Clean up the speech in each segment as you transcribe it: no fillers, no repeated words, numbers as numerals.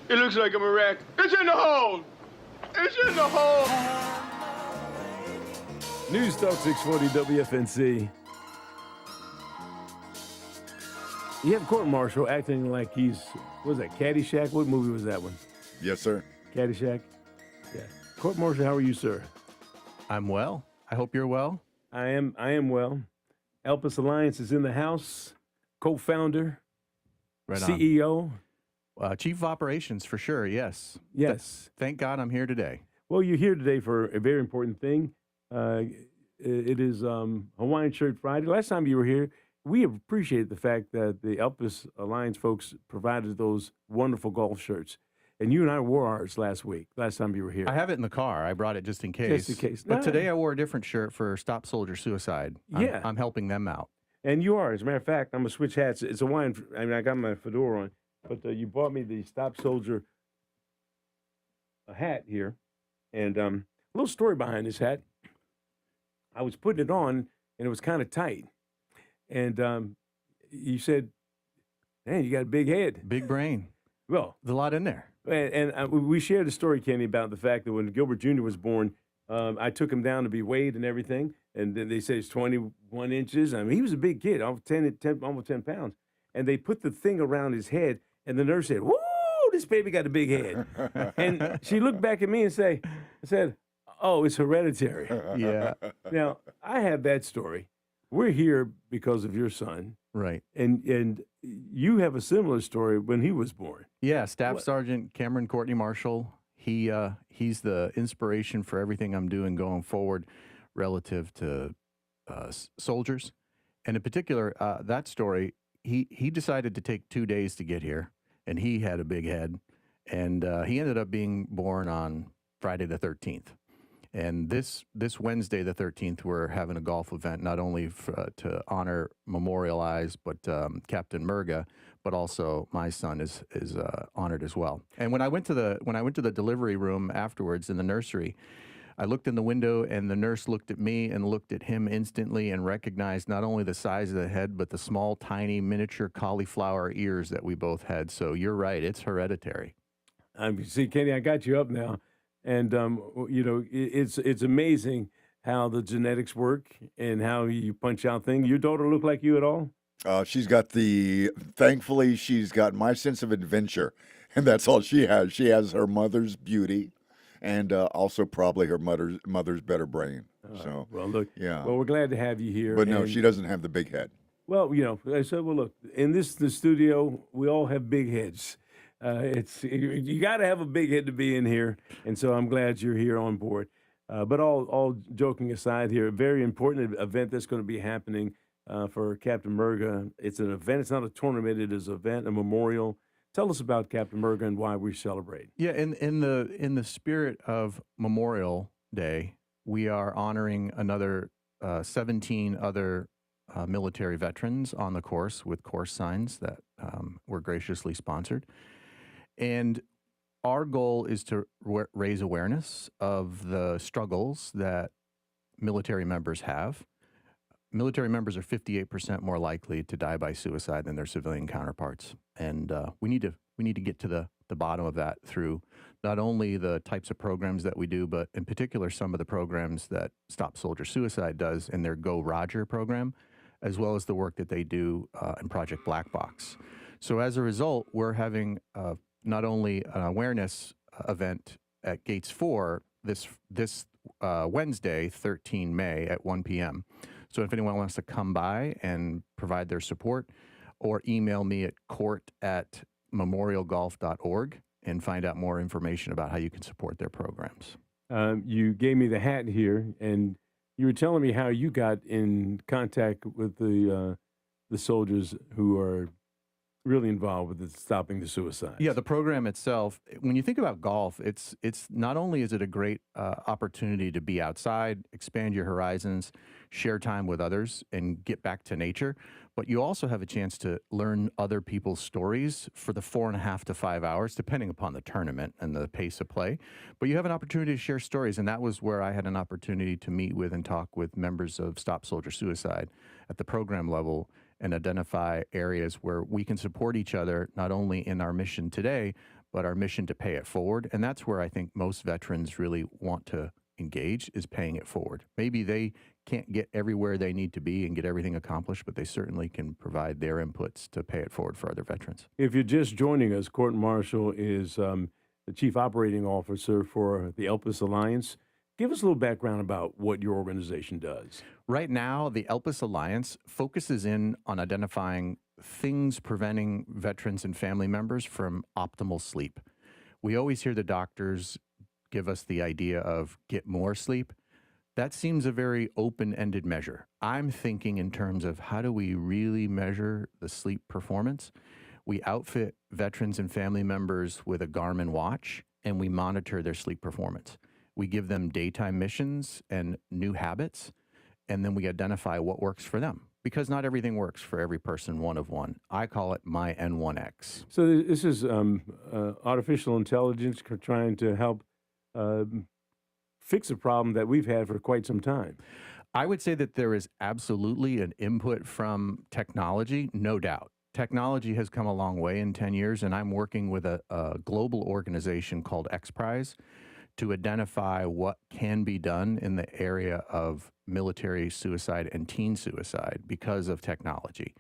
It looks like I'm a wreck. It's in the hole! It's in the hole! News Talk 640 WFNC. You have court martial acting like he's, what was that, Caddyshack? What movie was that one? Yes, sir. Caddyshack? Yeah. Court martial, how are you, sir? I'm well. I hope you're well. I am well. Elpis Alliance is in the house. Co-founder, Right on. CEO. Chief of Operations, for sure, yes. Yes. Thank God I'm here today. Well, you're here today for a very important thing. It is Hawaiian Shirt Friday. Last time you were here, we appreciate the fact that the Elpis Alliance folks provided those wonderful golf shirts. And you and I wore ours last time you were here. I have it in the car. I brought it just in case. Just in case. But today I wore a different shirt for Stop Soldier Suicide. Yeah. I'm helping them out. And you are. As a matter of fact, I'm going to switch hats. It's Hawaiian. I mean, I got my fedora on. But you bought me the Stop Soldier hat here. And a little story behind this hat. I was putting it on, and it was kind of tight. And you said, man, you got a big head. Big brain. Well, There's a lot in there. And we shared a story, Kenny, about the fact that when Gilbert Jr. was born, I took him down to be weighed and everything. And then they said he's 21 inches. I mean, he was a big kid, almost 10 pounds. And they put the thing around his head, and the nurse said, woo, this baby got a big head. And she looked back at me and said, oh, it's hereditary. Yeah. Now, I have that story. We're here because of your son. Right. And you have a similar story when he was born. Yeah, Staff Sergeant Cameron Courtney Marshall. He's the inspiration for everything I'm doing going forward relative to soldiers. And in particular, that story, he decided to take 2 days to get here, and he had a big head. And he ended up being born on Friday the 13th. And this Wednesday, the 13th, we're having a golf event, not only to honor, memorialize, but Captain Murga, but also my son is honored as well. And when I went to the delivery room afterwards in the nursery, I looked in the window, and the nurse looked at me and looked at him instantly and recognized not only the size of the head, but the small, tiny, miniature cauliflower ears that we both had. So you're right, it's hereditary. See, Kenny, I got you up now. And, it's amazing how the genetics work and how you punch out things. Your daughter look like you at all? Thankfully, she's got my sense of adventure, and that's all she has. She has her mother's beauty and also probably her mother's better brain. So, well, look, yeah. Well, we're glad to have you here. But no, she doesn't have the big head. Well, I said, well, look, in the studio, we all have big heads. You got to have a big head to be in here, and so I'm glad you're here on board. But all joking aside here, a very important event that's going to be happening for Captain Murga. It's an event. It's not a tournament. It is an event, a memorial. Tell us about Captain Murga and why we celebrate. Yeah, in the spirit of Memorial Day, we are honoring another 17 other military veterans on the course with course signs that were graciously sponsored. And our goal is to raise awareness of the struggles that military members have. Military members are 58% more likely to die by suicide than their civilian counterparts. And we need to get to the bottom of that through not only the types of programs that we do, but in particular some of the programs that Stop Soldier Suicide does in their Go Roger program, as well as the work that they do in Project Black Box. So as a result, we're having not only an awareness event at Gates 4 this Wednesday, 13 May at 1 p.m. So if anyone wants to come by and provide their support, or email me at court@memorialgolf.org and find out more information about how you can support their programs. You gave me the hat here, and you were telling me how you got in contact with the soldiers who are really involved with stopping the suicide. Yeah, the program itself, when you think about golf, it's not only is it a great opportunity to be outside, expand your horizons, share time with others, and get back to nature, but you also have a chance to learn other people's stories for the 4.5 to 5 hours, depending upon the tournament and the pace of play. But you have an opportunity to share stories, and that was where I had an opportunity to meet with and talk with members of Stop Soldier Suicide at the program level and identify areas where we can support each other, not only in our mission today, but our mission to pay it forward. And that's where I think most veterans really want to engage, is paying it forward. Maybe they can't get everywhere they need to be and get everything accomplished, but they certainly can provide their inputs to pay it forward for other veterans. If you're just joining us, Court Marshall is the Chief Operating Officer for the Elpis Alliance. Give us a little background about what your organization does. Right now, the Elpis Alliance focuses in on identifying things preventing veterans and family members from optimal sleep. We always hear the doctors give us the idea of get more sleep. That seems a very open-ended measure. I'm thinking in terms of how do we really measure the sleep performance? We outfit veterans and family members with a Garmin watch, and we monitor their sleep performance. We give them daytime missions and new habits, and then we identify what works for them, because not everything works for every person one of one. I call it my N1X. So this is artificial intelligence trying to help fix a problem that we've had for quite some time. I would say that there is absolutely an input from technology, no doubt. Technology has come a long way in 10 years, and I'm working with a global organization called XPRIZE to identify what can be done in the area of military suicide and teen suicide because of technology.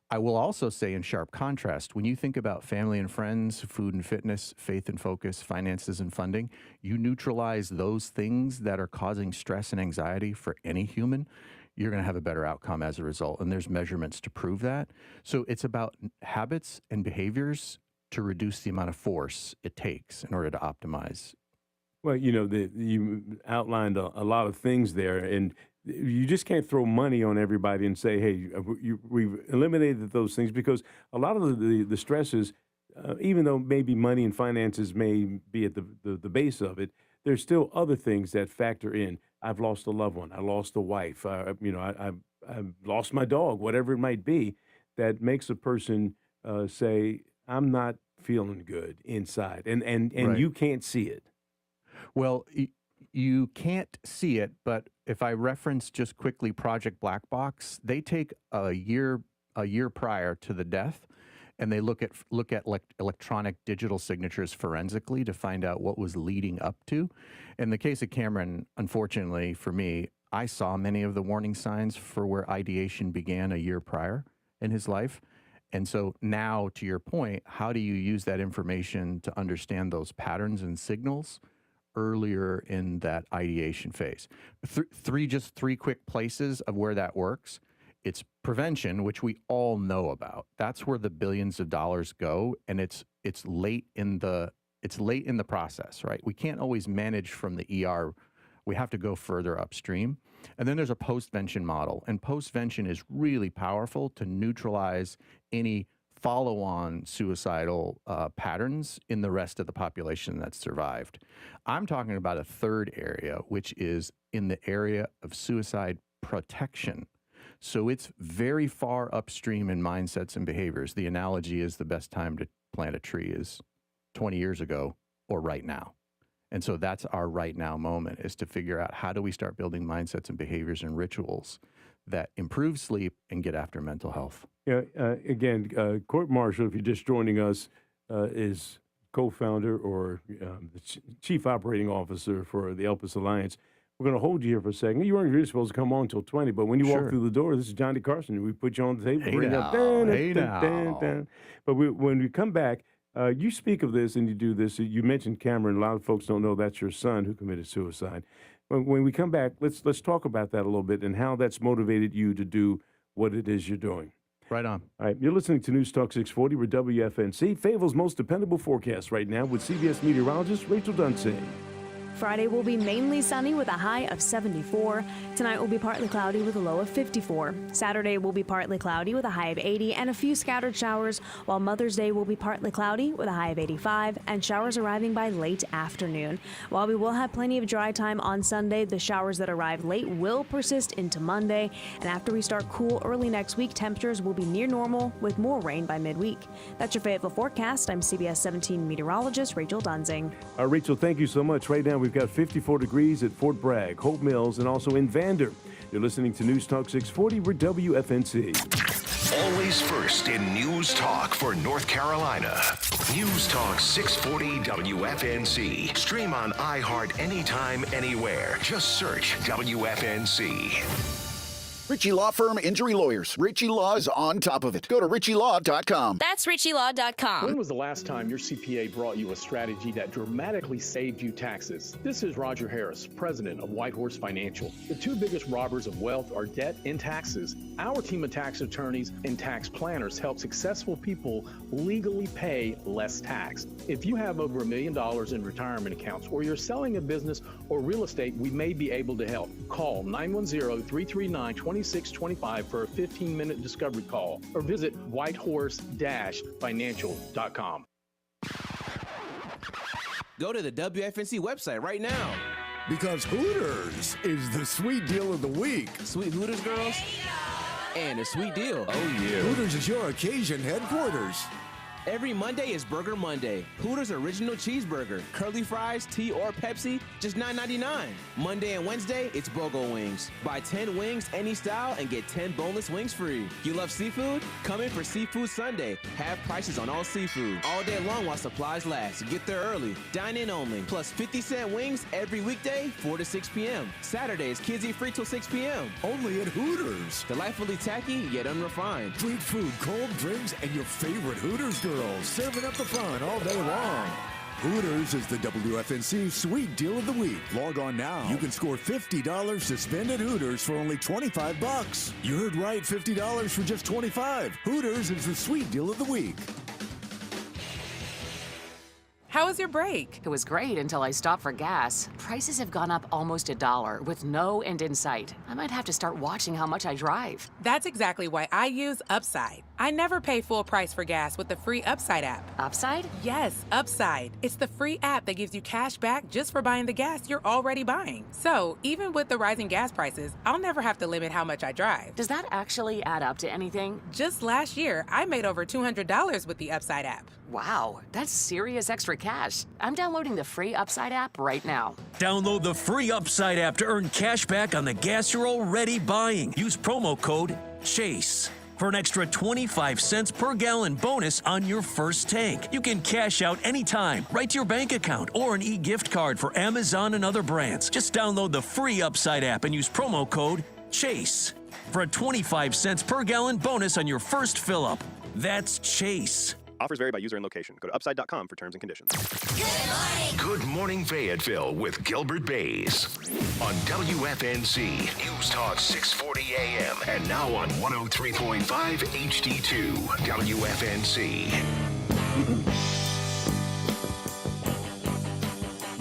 I will also say, in sharp contrast, when you think about family and friends, food and fitness, faith and focus, finances and funding, you neutralize those things that are causing stress and anxiety for any human, you're going to have a better outcome as a result. And there's measurements to prove that. So it's about habits and behaviors to reduce the amount of force it takes in order to optimize. Well, you know, you outlined a lot of things there, and you just can't throw money on everybody and say, hey, we've eliminated those things, because a lot of the stresses, even though maybe money and finances may be at the base of it, there's still other things that factor in. I've lost a loved one. I lost a wife. I've lost my dog, whatever it might be, that makes a person say, I'm not feeling good inside. And Right. You can't see it. Well, you can't see it, but if I reference just quickly Project Black Box, they take a year prior to the death, and they look at electronic digital signatures forensically to find out what was leading up to. In the case of Cameron, unfortunately for me, I saw many of the warning signs for where ideation began a year prior in his life. And so now, to your point, how do you use that information to understand those patterns and signals earlier in that ideation phase? Just three quick places of where that works. It's prevention, which we all know about. That's where the billions of dollars go, and it's late in the process, right? We can't always manage from the ER. We have to go further upstream. And then there's a postvention model, and postvention is really powerful to neutralize any follow-on suicidal patterns in the rest of the population that's survived. I'm talking about a third area, which is in the area of suicide protection. So it's very far upstream in mindsets and behaviors. The analogy is the best time to plant a tree is 20 years ago or right now. And so that's our right now moment, is to figure out how do we start building mindsets and behaviors and rituals that improve sleep and get after mental health. Yeah, again, Court Marshall, if you're just joining us, is co-founder or the Chief Operating Officer for the Elpis Alliance. We're going to hold you here for a second. You weren't really supposed to come on until 20, but when you walk through the door, this is Johnny Carson. We put you on the table, bring up, dun. But when we come back, you speak of this and you do this. You mentioned Cameron. A lot of folks don't know that's your son who committed suicide. When we come back, let's talk about that a little bit and how that's motivated you to do what it is you're doing. Right on. All right, you're listening to News Talk 640 with WFNC, Fayetteville's most dependable forecast right now with CBS meteorologist Rachel Dunsing. Friday will be mainly sunny with a high of 74. Tonight will be partly cloudy with a low of 54. Saturday will be partly cloudy with a high of 80 and a few scattered showers, while Mother's Day will be partly cloudy with a high of 85 and showers arriving by late afternoon. While we will have plenty of dry time on Sunday, the showers that arrive late will persist into Monday. And after we start cool early next week, temperatures will be near normal with more rain by midweek. That's your Fayetteville forecast. I'm CBS 17 meteorologist Rachel Dunsing. Rachel, thank you so much. Right now, we've got 54 degrees at Fort Bragg, Hope Mills, and also in Vander. You're listening to News Talk 640. We're WFNC. Always first in News Talk for North Carolina. News Talk 640 WFNC. Stream on iHeart anytime, anywhere. Just search WFNC. Ritchie Law Firm Injury Lawyers. Ritchie Law is on top of it. Go to ritchielaw.com. That's ritchielaw.com. When was the last time your CPA brought you a strategy that dramatically saved you taxes? This is Roger Harris, president of Whitehorse Financial. The two biggest robbers of wealth are debt and taxes. Our team of tax attorneys and tax planners help successful people legally pay less tax. If you have over $1 million in retirement accounts, or you're selling a business or real estate, we may be able to help. Call 910-339-2625 for a 15-minute discovery call, or visit whitehorse-financial.com. Go to the WFNC website right now. Because Hooters is the sweet deal of the week. Sweet Hooters girls and a sweet deal. Oh, yeah. Hooters is your occasion headquarters. Every Monday is Burger Monday. Hooters Original Cheeseburger, curly fries, tea, or Pepsi, just $9.99. Monday and Wednesday, it's BOGO Wings. Buy 10 wings, any style, and get 10 boneless wings free. You love seafood? Come in for Seafood Sunday. Have prices on all seafood. All day long while supplies last. Get there early. Dine in only. Plus 50-cent wings every weekday, 4 to 6 p.m. Saturdays, kids eat free till 6 p.m. Only at Hooters. Delightfully tacky, yet unrefined. Street food, cold drinks, and your favorite Hooters girls serving up the fun all day long. Hooters is the WFNC sweet deal of the week. Log on now. You can score $50 to spend at Hooters for only $25. You heard right, $50 for just $25. Hooters is the sweet deal of the week. How was your break? It was great until I stopped for gas. Prices have gone up almost $1 with no end in sight. I might have to start watching how much I drive. That's exactly why I use Upside. I never pay full price for gas with the free Upside app. Upside? Yes, Upside. It's the free app that gives you cash back just for buying the gas you're already buying. So even with the rising gas prices, I'll never have to limit how much I drive. Does that actually add up to anything? Just last year, I made over $200 with the Upside app. Wow, that's serious extra cash. I'm downloading the free Upside app right now. Download the free Upside app to earn cash back on the gas you're already buying. Use promo code CHASE for an extra 25 cents per gallon bonus on your first tank. You can cash out anytime, right to your bank account, or an e-gift card for Amazon and other brands. Just download the free Upside app and use promo code CHASE for a 25 cents per gallon bonus on your first fill-up. That's CHASE. Offers vary by user and location. Go to upside.com for terms and conditions. Good morning, Fayetteville with Gilbert Bays on WFNC News Talk 640 AM and now on 103.5 HD2 WFNC.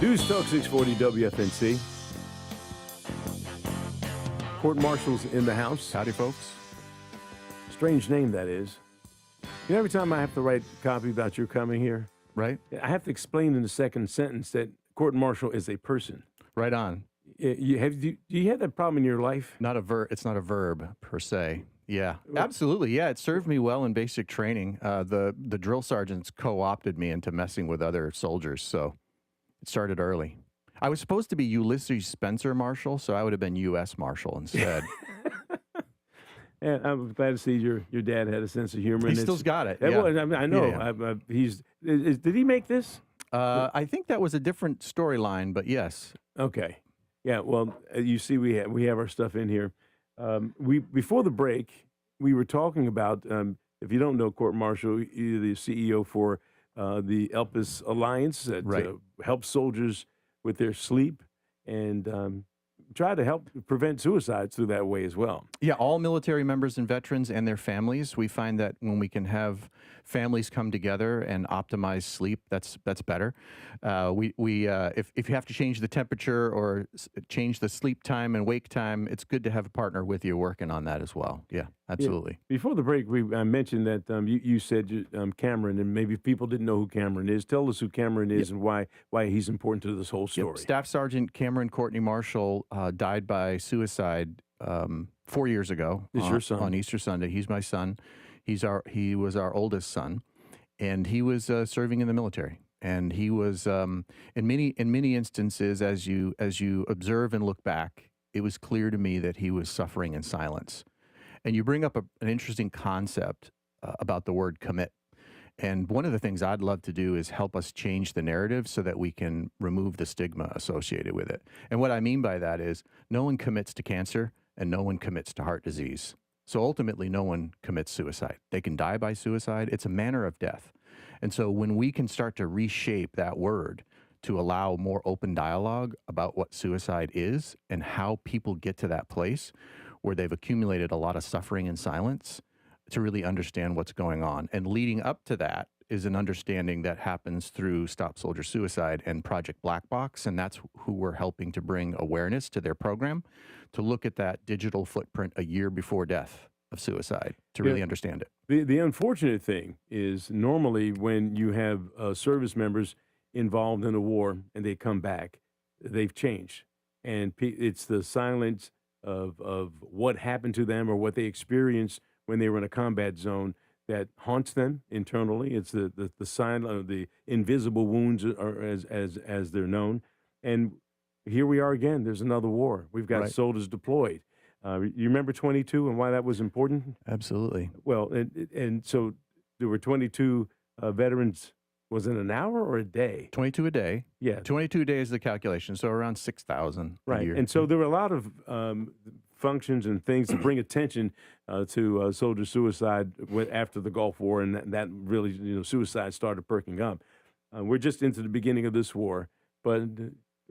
News Talk 640 WFNC. Court Marshall's in the house. Howdy, folks. Strange name, that is. You know, every time I have to write a copy about your coming here, right? I have to explain in the second sentence that court martial is a person. Right on. Do you have that problem in your life? Not a verb. It's not a verb per se. Yeah, absolutely. Yeah, it served me well in basic training. The drill sergeants co-opted me into messing with other soldiers, so it started early. I was supposed to be Ulysses Spencer Marshall, so I would have been U.S. Marshal instead. And I'm glad to see your dad had a sense of humor. He still's got it. Yeah. Yeah. I know. Yeah. Did he make this? I think that was a different storyline, but yes. Okay. Yeah. Well, you see, we have our stuff in here. Before the break, we were talking about if you don't know Court Marshall, you're the CEO for the Elpis Alliance that helps soldiers with their sleep and try to help prevent suicides through that way as well. Yeah, all military members and veterans and their families. We find that when we can have families come together and optimize sleep, that's better. If you have to change the temperature or change the sleep time and wake time, it's good to have a partner with you working on that as well. Yeah, absolutely. Yeah. Before the break, I mentioned that you said Cameron, and maybe people didn't know who Cameron is. Tell us who Cameron is and why he's important to this whole story. Staff Sergeant Cameron Courtney Marshall died by suicide 4 years ago. Is your son? On Easter Sunday. He's my son. He was our oldest son, and he was serving in the military. And he was in many instances, as you observe and look back, it was clear to me that he was suffering in silence. And you bring up an interesting concept about the word commit. And one of the things I'd love to do is help us change the narrative so that we can remove the stigma associated with it. And what I mean by that is no one commits to cancer and no one commits to heart disease. So ultimately, no one commits suicide. They can die by suicide. It's a manner of death. And so when we can start to reshape that word to allow more open dialogue about what suicide is and how people get to that place where they've accumulated a lot of suffering in silence, to really understand what's going on. And leading up to that is an understanding that happens through Stop Soldier Suicide and Project Black Box, and that's who we're helping to bring awareness to their program, to look at that digital footprint a year before death of suicide, to really understand it. The unfortunate thing is normally when you have service members involved in a war and they come back, they've changed. And it's the silence of what happened to them or what they experienced when they were in a combat zone that haunts them internally. It's the sign of the invisible wounds, or as they're known. And here we are again. There's another war. We've got soldiers deployed. You remember 22 and why that was important? Absolutely. Well, and so there were 22 veterans. Was it an hour or a day? 22 a day. Yeah. 22 days is the calculation, so around 6,000 a year. And so there were a lot of functions and things to bring attention to soldier suicide after the Gulf War, and that really, suicide started perking up. We're just into the beginning of this war, but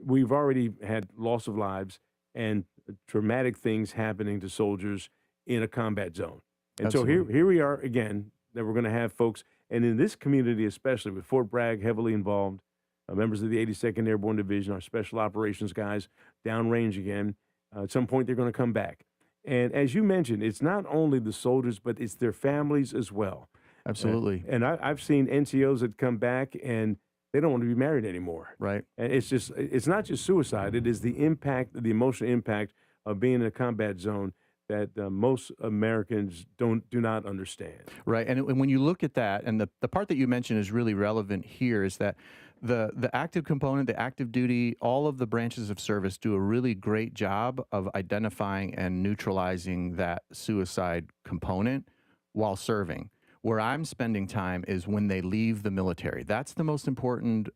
we've already had loss of lives and traumatic things happening to soldiers in a combat zone. And Absolutely. so here we are again, that we're going to have folks, and in this community especially, with Fort Bragg heavily involved, members of the 82nd Airborne Division, our special operations guys, downrange again. At some point, they're going to come back. And as you mentioned, it's not only the soldiers, but it's their families as well. Absolutely. And I've seen NCOs that come back and they don't want to be married anymore. Right. And it's not just suicide. It is the impact, the emotional impact of being in a combat zone that most Americans do not understand. Right. And when you look at that, and the part that you mentioned is really relevant here, is that the active component, the active duty, all of the branches of service do a really great job of identifying and neutralizing that suicide component while serving. Where I'm spending time is when they leave the military. That's the most important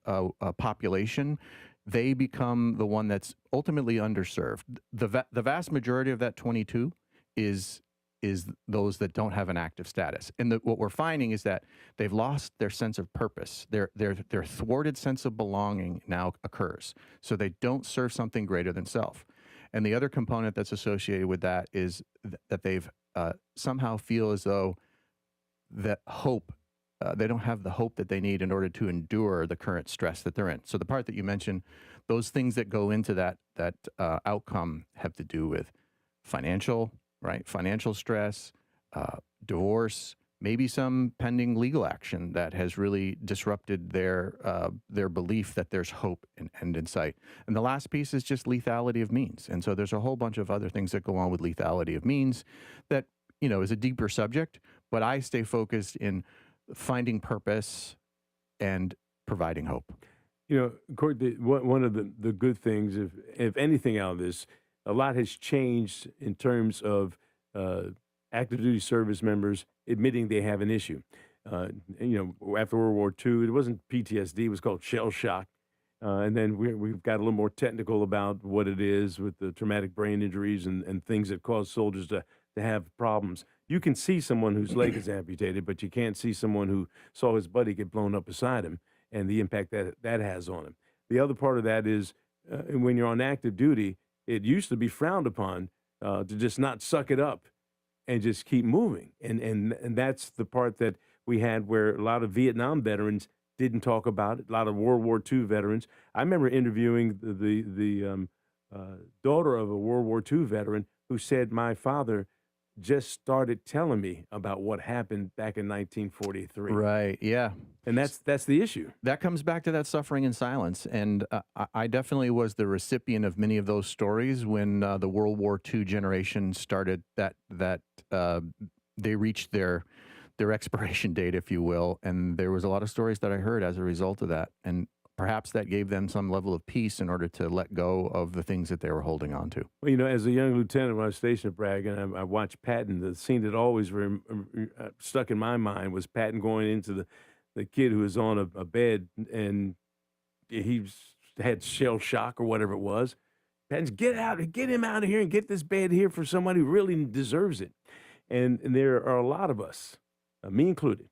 population. They become the one that's ultimately underserved. The vast majority of that 22 is those that don't have an active status. And what we're finding is that they've lost their sense of purpose. Their thwarted sense of belonging now occurs. So they don't serve something greater than self. And the other component that's associated with that is that they've somehow feel as though that hope, they don't have the hope that they need in order to endure the current stress that they're in. So the part that you mentioned, those things that go into that outcome have to do with financial stress, divorce, maybe some pending legal action that has really disrupted their belief that there's hope and end in sight. And the last piece is just lethality of means. And so there's a whole bunch of other things that go on with lethality of means that, is a deeper subject, but I stay focused in finding purpose and providing hope. Court, one of the good things, if anything out of this, a lot has changed in terms of active duty service members admitting they have an issue. After World War II, it wasn't PTSD, it was called shell shock. And then we've got a little more technical about what it is with the traumatic brain injuries and things that cause soldiers to have problems. You can see someone whose leg is amputated, but you can't see someone who saw his buddy get blown up beside him and the impact that has on him. The other part of that is when you're on active duty, it used to be frowned upon to just not suck it up and just keep moving. And that's the part that we had where a lot of Vietnam veterans didn't talk about it, a lot of World War II veterans. I remember interviewing the daughter of a World War II veteran who said, my father just started telling me about what happened back in 1943. Right, yeah. And that's the issue. That comes back to that suffering in silence. And I definitely was the recipient of many of those stories when the World War II generation started that they reached their expiration date, if you will. And there was a lot of stories that I heard as a result of that. And perhaps that gave them some level of peace in order to let go of the things that they were holding on to. Well, you know, as a young lieutenant when I was stationed at Bragg, and I watched Patton, the scene that always stuck in my mind was Patton going into the kid who was on a bed, and had shell shock or whatever it was. Patton's, get him out of here and get this bed here for somebody who really deserves it. And there are a lot of us, me included,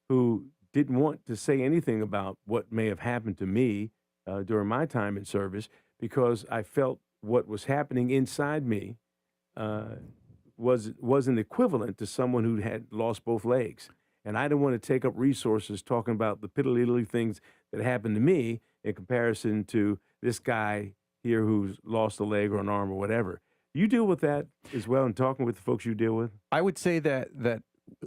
who didn't want to say anything about what may have happened to me during my time in service, because I felt what was happening inside me wasn't equivalent to someone who had lost both legs. And I didn't want to take up resources talking about the piddly things that happened to me in comparison to this guy here who's lost a leg or an arm or whatever. You deal with that as well in talking with the folks you deal with? I would say that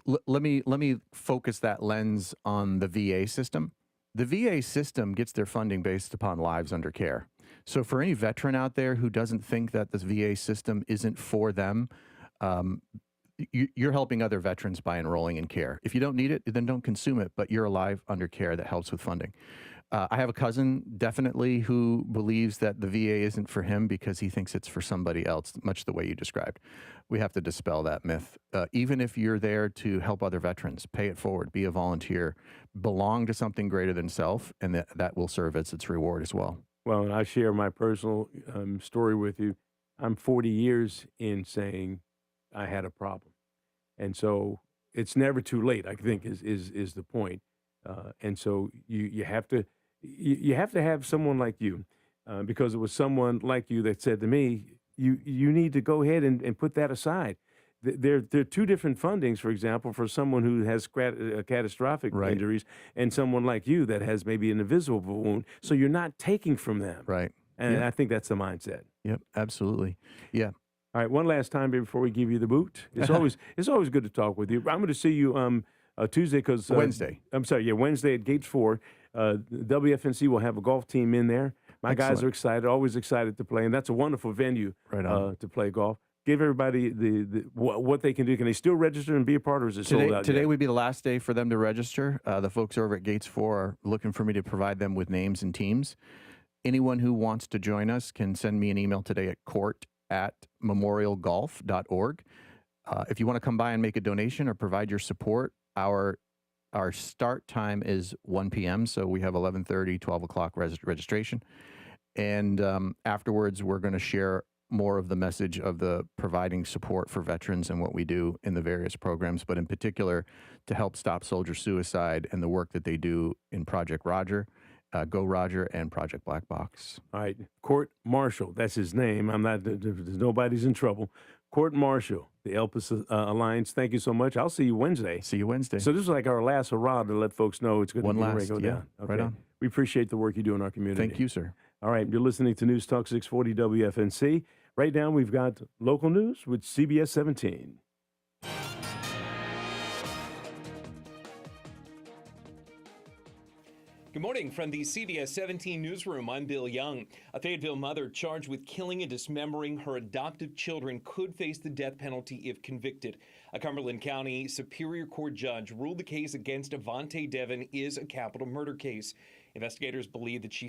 let me focus that lens on the VA system. The VA system gets their funding based upon lives under care. So for any veteran out there who doesn't think that this VA system isn't for them, you're helping other veterans by enrolling in care. If you don't need it, then don't consume it, but you're alive under care. That helps with funding. I have a cousin, definitely, who believes that the VA isn't for him because he thinks it's for somebody else, much the way you described. We have to dispel that myth. Even if you're there to help other veterans, pay it forward, be a volunteer, belong to something greater than self, and that will serve as its reward as well. Well, and I share my personal story with you. I'm 40 years in saying I had a problem. And so it's never too late, I think, is the point. And so you have to have someone like you, because it was someone like you that said to me, you need to go ahead and put that aside. There are two different fundings, for example, for someone who has catastrophic injuries and someone like you that has maybe an invisible wound. So you're not taking from them. Right. And Yep. I think that's the mindset. Yep, absolutely. Yeah. All right, one last time before we give you the boot. It's always good to talk with you. I'm going to see you Tuesday, because Wednesday. I'm sorry, yeah, Wednesday at Gates 4. WFNC will have a golf team in there. My guys Excellent. are excited, always excited to play, and that's a wonderful venue to play golf. Give everybody what they can do. Can they still register and be a part, or is it sold out? Today would be the last day for them to register. The folks over at Gates 4 are looking for me to provide them with names and teams. Anyone who wants to join us can send me an email today at court@memorialgolf.org. If you want to come by and make a donation or provide your support, our start time is 1 p.m., so we have 11:30, 12 o'clock registration. And afterwards, we're going to share more of the message of the providing support for veterans and what we do in the various programs, but in particular to help stop soldier suicide and the work that they do in Project Roger, Go Roger, and Project Black Box. All right, Court Marshall, that's his name. Nobody's in trouble. Court Marshall, the Elpis Alliance. Thank you so much. I'll see you Wednesday. See you Wednesday. So this is like our last hurrah to let folks know it's going to go yeah, down. Okay. right on. We appreciate the work you do in our community. Thank you, sir. All right, you're listening to News Talk 640 WFNC. Right now, we've got local news with CBS 17. Good morning from the CBS 17 newsroom. I'm Bill Young. A Fayetteville mother charged with killing and dismembering her adoptive children could face the death penalty if convicted. A Cumberland County Superior Court judge ruled the case against Avante Devon is a capital murder case. Investigators believe that she